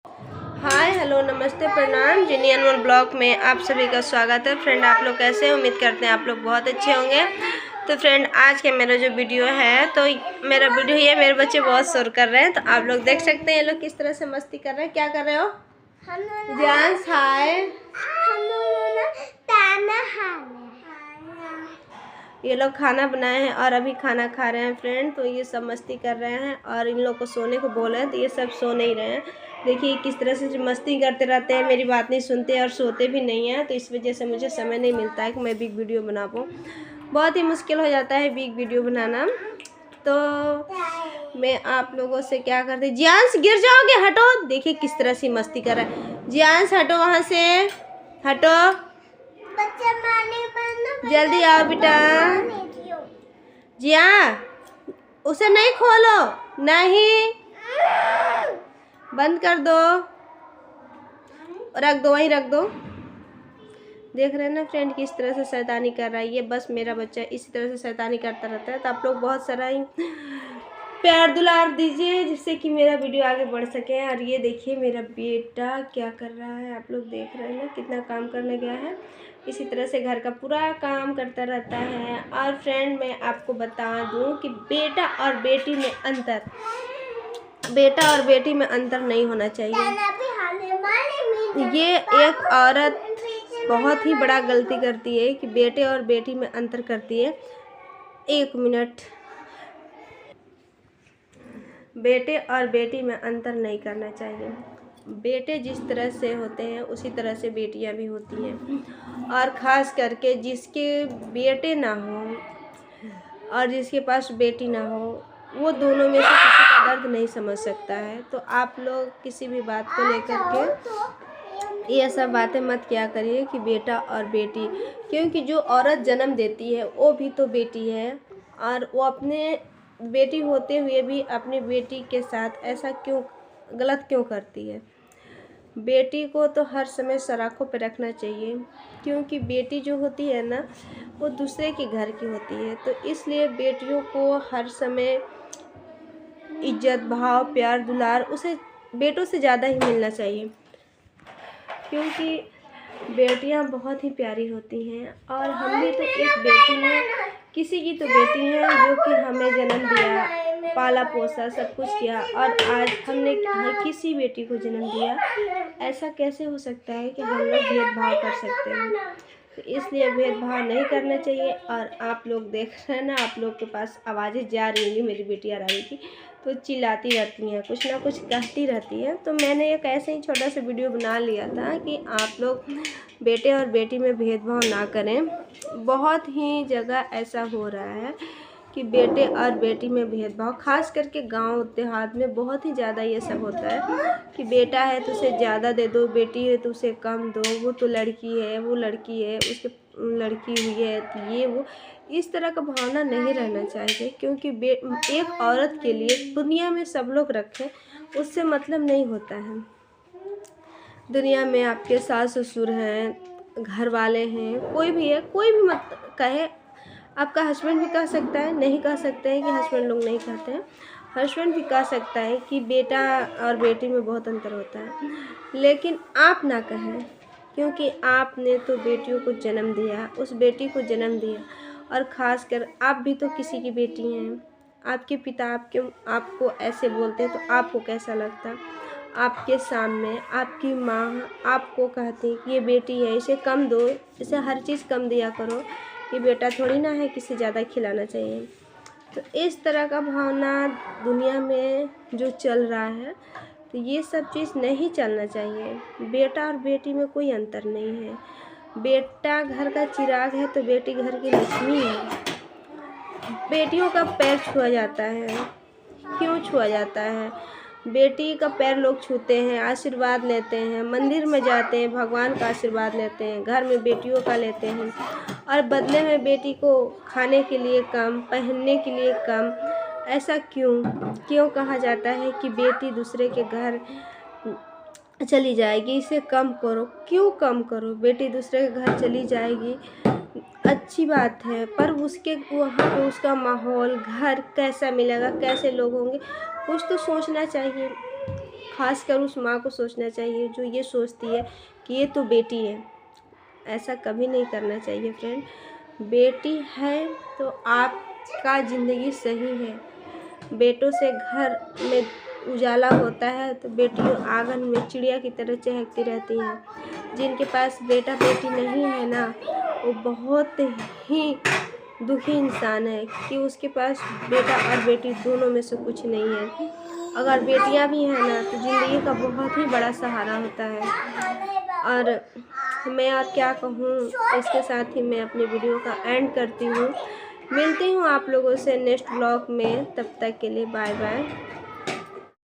Hi hello नमस्ते प्रणाम जिनी अनमोल blog में आप सभी का स्वागत है। फ्रेंड आप लोग कैसे हैं? उम्मीद करते हैं आप लोग बहुत अच्छे होंगे। तो फ्रेंड आज के मेरा जो वीडियो है तो मेरा वीडियो ये मेरे बच्चे बहुत शोर कर रहे हैं, तो आप लोग देख सकते हैं ये लोग किस तरह से मस्ती कर रहे हैं। क्या कर रहे हो? जांस हाय। ये लोग खाना बनाए हैं और अभी खाना खा रहे हैं फ्रेंड। तो ये सब मस्ती कर रहे हैं और इन लोग को सोने को बोले हैं तो ये सब सो नहीं रहे हैं। देखिए किस तरह से मस्ती करते रहते हैं, मेरी बात नहीं सुनते और सोते भी नहीं हैं। तो इस वजह से मुझे समय नहीं मिलता है कि मैं बिग वीडियो बना पाऊँ। बहुत ही मुश्किल हो जाता है बिग वीडियो बनाना। तो मैं आप लोगों से क्या करते, जियांश गिर जाओगे, हटो। देखिए किस तरह से मस्ती कर रहा है। जियांश हटो वहाँ से, हटो। जल्दी आओ बेटा। जिया उसे नहीं खोलो, नहीं बंद कर दो, रख दो, वहीं रख दो। देख रहे हैं ना फ्रेंड किस तरह से शैतानी कर रहा है। ये बस मेरा बच्चा इसी तरह से शैतानी करता रहता है। तो आप लोग बहुत सारा ही प्यार दुलार दीजिए जिससे कि मेरा वीडियो आगे बढ़ सके। और ये देखिए मेरा बेटा क्या कर रहा है, आप लोग देख रहे हैं ना कितना काम करने गया है। इसी तरह से घर का पूरा काम करता रहता है। और फ्रेंड मैं आपको बता दूं कि बेटा और बेटी में अंतर नहीं होना चाहिए। ये एक औरत बहुत ही बड़ा गलती करती है कि बेटे और बेटी में अंतर करती है। एक मिनट, बेटे और बेटी में अंतर नहीं करना चाहिए। बेटे जिस तरह से होते हैं उसी तरह से बेटियां भी होती हैं। और ख़ास करके जिसके बेटे ना हो और जिसके पास बेटी ना हो, वो दोनों में से किसी का दर्द नहीं समझ सकता है। तो आप लोग किसी भी बात को लेकर के ये सब बातें मत किया करिए कि बेटा और बेटी, क्योंकि जो औरत जन्म देती है वो भी तो बेटी है। और वो अपने बेटी होते हुए भी अपनी बेटी के साथ ऐसा क्यों, गलत क्यों करती है। बेटी को तो हर समय सराखों पे रखना चाहिए, क्योंकि बेटी जो होती है ना वो दूसरे के घर की होती है। तो इसलिए बेटियों को हर समय इज्जत भाव प्यार दुलार उसे बेटों से ज़्यादा ही मिलना चाहिए, क्योंकि बेटियां बहुत ही प्यारी होती हैं। और हम भी तो एक बेटी हैं, किसी की तो बेटी हैं जो कि हमें जन्म दिया, पाला पोसा सब कुछ किया, और आज हमने किसी बेटी को जन्म दिया। ऐसा कैसे हो सकता है कि हम लोग भेदभाव कर सकते हैं? तो इसलिए भेदभाव नहीं करना चाहिए। और आप लोग देख रहे हैं ना, आप लोग के पास आवाज़ें जा रही होंगी मेरी बेटी आरामी की, तो चिल्लाती रहती हैं, कुछ ना कुछ कहती रहती हैं। तो मैंने एक ऐसे ही छोटा सा वीडियो बना लिया था कि आप लोग बेटे और बेटी में भेदभाव ना करें। बहुत ही जगह ऐसा हो रहा है कि बेटे और बेटी में भेदभाव, खास करके गांव देहात में बहुत ही ज़्यादा ये सब होता है कि बेटा है तो उसे ज़्यादा दे दो, बेटी है तो उसे कम दो, वो तो लड़की है, वो लड़की है, उसके लड़की हुई है तो ये वो, इस तरह का भावना नहीं रहना चाहिए। क्योंकि एक औरत के लिए दुनिया में सब लोग रखें उससे मतलब नहीं होता है। दुनिया में आपके सास ससुर हैं, घर वाले हैं, कोई भी है, कोई भी मत कहे। आपका हस्बैंड भी कह सकता है, नहीं कह सकते हैं कि हस्बैंड लोग नहीं कहते हैं। हस्बैंड भी कह सकता है कि बेटा और बेटी में बहुत अंतर होता है, लेकिन आप ना कहें, क्योंकि आपने तो बेटियों को जन्म दिया, उस बेटी को जन्म दिया। और ख़ास कर आप भी तो किसी की बेटी हैं। आपके पिता आपको ऐसे बोलते हैं तो आपको कैसा लगता? आपके सामने आपकी माँ आपको कहती कि ये बेटी है, इसे कम दो, इसे हर चीज़ कम दिया करो, ये बेटा थोड़ी ना है किसी ज़्यादा खिलाना चाहिए। तो इस तरह का भावना दुनिया में जो चल रहा है, तो ये सब चीज़ नहीं चलना चाहिए। बेटा और बेटी में कोई अंतर नहीं है। बेटा घर का चिराग है तो बेटी घर की लक्ष्मी है। बेटियों का पैर छुआ जाता है, क्यों छुआ जाता है? बेटी का पैर लोग छूते हैं, आशीर्वाद लेते हैं, मंदिर में जाते हैं, भगवान का आशीर्वाद लेते हैं, घर में बेटियों का लेते हैं, और बदले में बेटी को खाने के लिए कम, पहनने के लिए कम। ऐसा क्यों कहा जाता है कि बेटी दूसरे के घर चली जाएगी, इसे कम करो? क्यों कम करो? बेटी दूसरे के घर चली जाएगी, अच्छी बात है, पर उसके वहाँ पे उसका माहौल घर कैसा मिलेगा, कैसे लोग होंगे, कुछ तो सोचना चाहिए। खासकर उस माँ को सोचना चाहिए जो ये सोचती है कि ये तो बेटी है। ऐसा कभी नहीं करना चाहिए फ्रेंड। बेटी है तो आपका ज़िंदगी सही है। बेटों से घर में उजाला होता है तो बेटियों आंगन में चिड़िया की तरह चहकती रहती हैं। जिनके पास बेटा बेटी नहीं है ना, वो बहुत ही दुखी इंसान है कि उसके पास बेटा और बेटी दोनों में से कुछ नहीं है। अगर बेटियां भी हैं ना तो ज़िंदगी का बहुत ही बड़ा सहारा होता है। और मैं और क्या कहूँ, इसके साथ ही मैं अपनी वीडियो का एंड करती हूँ। मिलती हूँ आप लोगों से नेक्स्ट ब्लॉग में, तब तक के लिए बाय बाय।